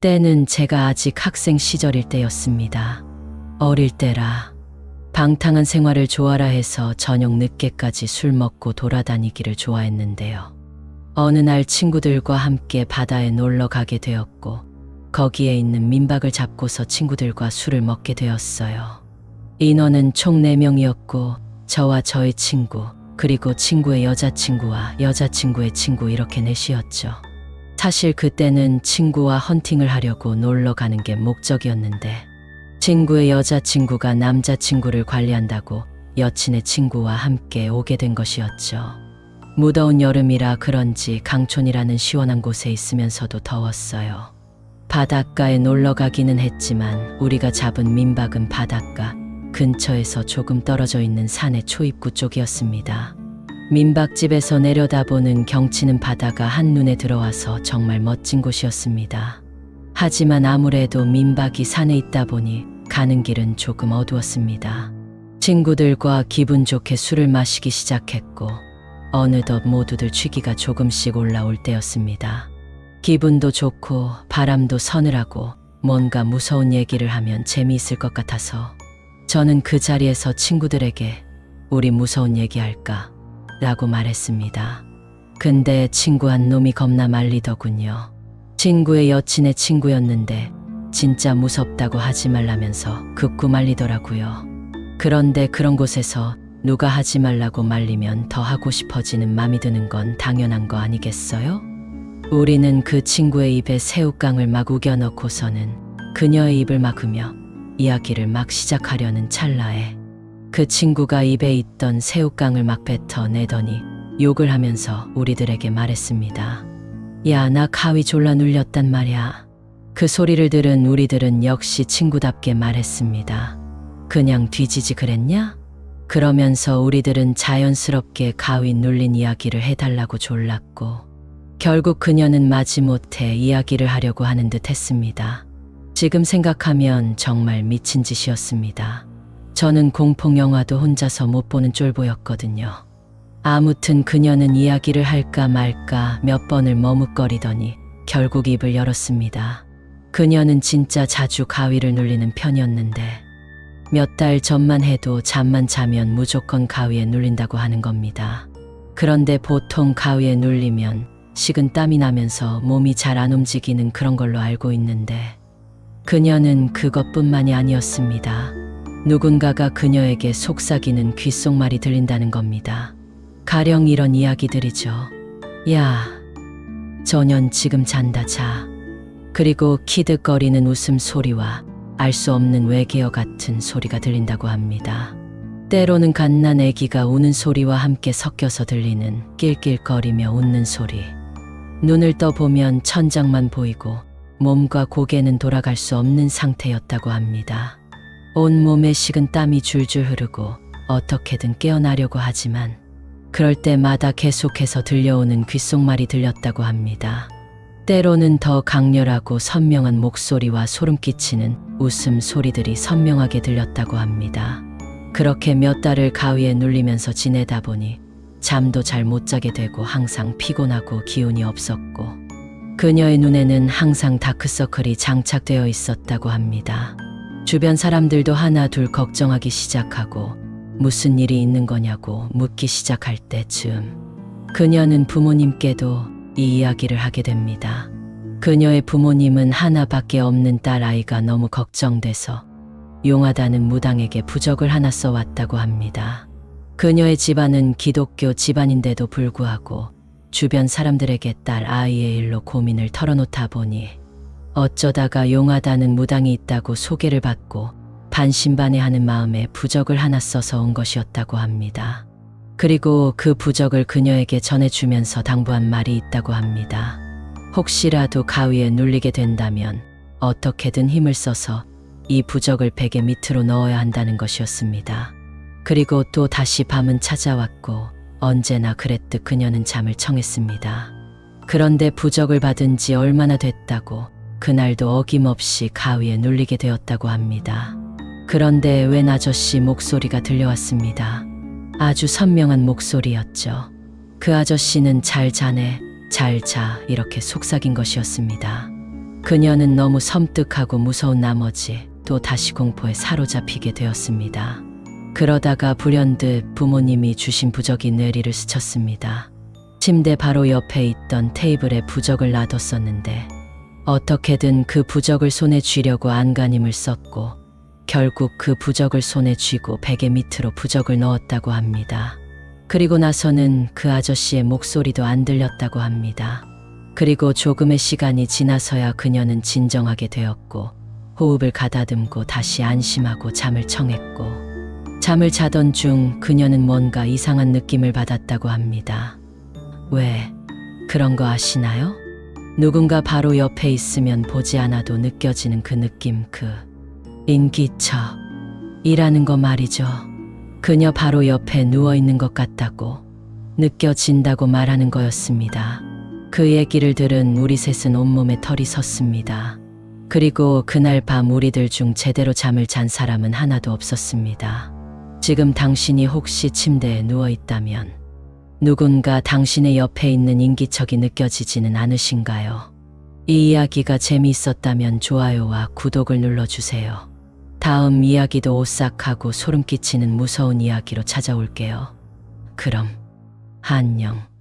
때는 제가 아직 학생 시절일 때였습니다. 어릴 때라 방탕한 생활을 좋아라 해서 저녁 늦게까지 술 먹고 돌아다니기를 좋아했는데요. 어느 날 친구들과 함께 바다에 놀러 가게 되었고 거기에 있는 민박을 잡고서 친구들과 술을 먹게 되었어요. 인원은 총 4명이었고 저와 저의 친구 그리고 친구의 여자친구와 여자친구의 친구 이렇게 넷이었죠. 사실 그때는 친구와 헌팅을 하려고 놀러 가는 게 목적이었는데 친구의 여자친구가 남자친구를 관리한다고 여친의 친구와 함께 오게 된 것이었죠. 무더운 여름이라 그런지 강촌이라는 시원한 곳에 있으면서도 더웠어요. 바닷가에 놀러 가기는 했지만 우리가 잡은 민박은 바닷가 근처에서 조금 떨어져 있는 산의 초입구 쪽이었습니다. 민박집에서 내려다보는 경치는 바다가 한눈에 들어와서 정말 멋진 곳이었습니다. 하지만 아무래도 민박이 산에 있다 보니 가는 길은 조금 어두웠습니다. 친구들과 기분 좋게 술을 마시기 시작했고 어느덧 모두들 취기가 조금씩 올라올 때였습니다. 기분도 좋고 바람도 서늘하고 뭔가 무서운 얘기를 하면 재미있을 것 같아서 저는 그 자리에서 친구들에게 우리 무서운 얘기할까? 라고 말했습니다. 근데 친구 한 놈이 겁나 말리더군요. 친구의 여친의 친구였는데 진짜 무섭다고 하지 말라면서 극구 말리더라고요. 그런데 그런 곳에서 누가 하지 말라고 말리면 더 하고 싶어지는 맘이 드는 건 당연한 거 아니겠어요? 우리는 그 친구의 입에 새우깡을 막 우겨 넣고서는 그녀의 입을 막으며 이야기를 막 시작하려는 찰나에 그 친구가 입에 있던 새우깡을 막 뱉어내더니 욕을 하면서 우리들에게 말했습니다. 야, 나 가위 졸라 눌렸단 말야. 그 소리를 들은 우리들은 역시 친구답게 말했습니다. 그냥 뒤지지 그랬냐? 그러면서 우리들은 자연스럽게 가위 눌린 이야기를 해달라고 졸랐고 결국 그녀는 마지못해 이야기를 하려고 하는 듯 했습니다. 지금 생각하면 정말 미친 짓이었습니다. 저는 공포영화도 혼자서 못 보는 쫄보였거든요. 아무튼 그녀는 이야기를 할까 말까 몇 번을 머뭇거리더니 결국 입을 열었습니다. 그녀는 진짜 자주 가위를 눌리는 편이었는데 몇 달 전만 해도 잠만 자면 무조건 가위에 눌린다고 하는 겁니다. 그런데 보통 가위에 눌리면 식은 땀이 나면서 몸이 잘 안 움직이는 그런 걸로 알고 있는데 그녀는 그것뿐만이 아니었습니다. 누군가가 그녀에게 속삭이는 귓속말이 들린다는 겁니다. 가령 이런 이야기들이죠. 야, 저년 지금 잔다 자. 그리고 키득거리는 웃음소리와 알 수 없는 외계어 같은 소리가 들린다고 합니다. 때로는 갓난 아기가 우는 소리와 함께 섞여서 들리는 낄낄거리며 웃는 소리. 눈을 떠보면 천장만 보이고 몸과 고개는 돌아갈 수 없는 상태였다고 합니다. 온몸에 식은 땀이 줄줄 흐르고 어떻게든 깨어나려고 하지만 그럴 때마다 계속해서 들려오는 귓속말이 들렸다고 합니다. 때로는 더 강렬하고 선명한 목소리와 소름 끼치는 웃음소리들이 선명하게 들렸다고 합니다. 그렇게 몇 달을 가위에 눌리면서 지내다 보니 잠도 잘 못 자게 되고 항상 피곤하고 기운이 없었고 그녀의 눈에는 항상 다크서클이 장착되어 있었다고 합니다. 주변 사람들도 하나 둘 걱정하기 시작하고 무슨 일이 있는 거냐고 묻기 시작할 때쯤 그녀는 부모님께도 이 이야기를 하게 됩니다. 그녀의 부모님은 하나밖에 없는 딸아이가 너무 걱정돼서 용하다는 무당에게 부적을 하나 써왔다고 합니다. 그녀의 집안은 기독교 집안인데도 불구하고 주변 사람들에게 딸 아이의 일로 고민을 털어놓다 보니 어쩌다가 용하다는 무당이 있다고 소개를 받고 반신반의하는 마음에 부적을 하나 써서 온 것이었다고 합니다. 그리고 그 부적을 그녀에게 전해주면서 당부한 말이 있다고 합니다. 혹시라도 가위에 눌리게 된다면 어떻게든 힘을 써서 이 부적을 베개 밑으로 넣어야 한다는 것이었습니다. 그리고 또 다시 밤은 찾아왔고 언제나 그랬듯 그녀는 잠을 청했습니다. 그런데 부적을 받은 지 얼마나 됐다고 그날도 어김없이 가위에 눌리게 되었다고 합니다. 그런데 웬 아저씨 목소리가 들려왔습니다. 아주 선명한 목소리였죠. 그 아저씨는 잘 자네, 잘 자 이렇게 속삭인 것이었습니다. 그녀는 너무 섬뜩하고 무서운 나머지 또 다시 공포에 사로잡히게 되었습니다. 그러다가 불현듯 부모님이 주신 부적이 뇌리를 스쳤습니다. 침대 바로 옆에 있던 테이블에 부적을 놔뒀었는데 어떻게든 그 부적을 손에 쥐려고 안간힘을 썼고 결국 그 부적을 손에 쥐고 베개 밑으로 부적을 넣었다고 합니다. 그리고 나서는 그 아저씨의 목소리도 안 들렸다고 합니다. 그리고 조금의 시간이 지나서야 그녀는 진정하게 되었고 호흡을 가다듬고 다시 안심하고 잠을 청했고 잠을 자던 중 그녀는 뭔가 이상한 느낌을 받았다고 합니다. 왜 그런 거 아시나요? 누군가 바로 옆에 있으면 보지 않아도 느껴지는 그 느낌, 그 인기척이라는 거 말이죠. 그녀 바로 옆에 누워있는 것 같다고 느껴진다고 말하는 거였습니다. 그 얘기를 들은 우리 셋은 온몸에 털이 섰습니다. 그리고 그날 밤 우리들 중 제대로 잠을 잔 사람은 하나도 없었습니다. 지금 당신이 혹시 침대에 누워있다면 누군가 당신의 옆에 있는 인기척이 느껴지지는 않으신가요? 이 이야기가 재미있었다면 좋아요와 구독을 눌러주세요. 다음 이야기도 오싹하고 소름 끼치는 무서운 이야기로 찾아올게요. 그럼 안녕.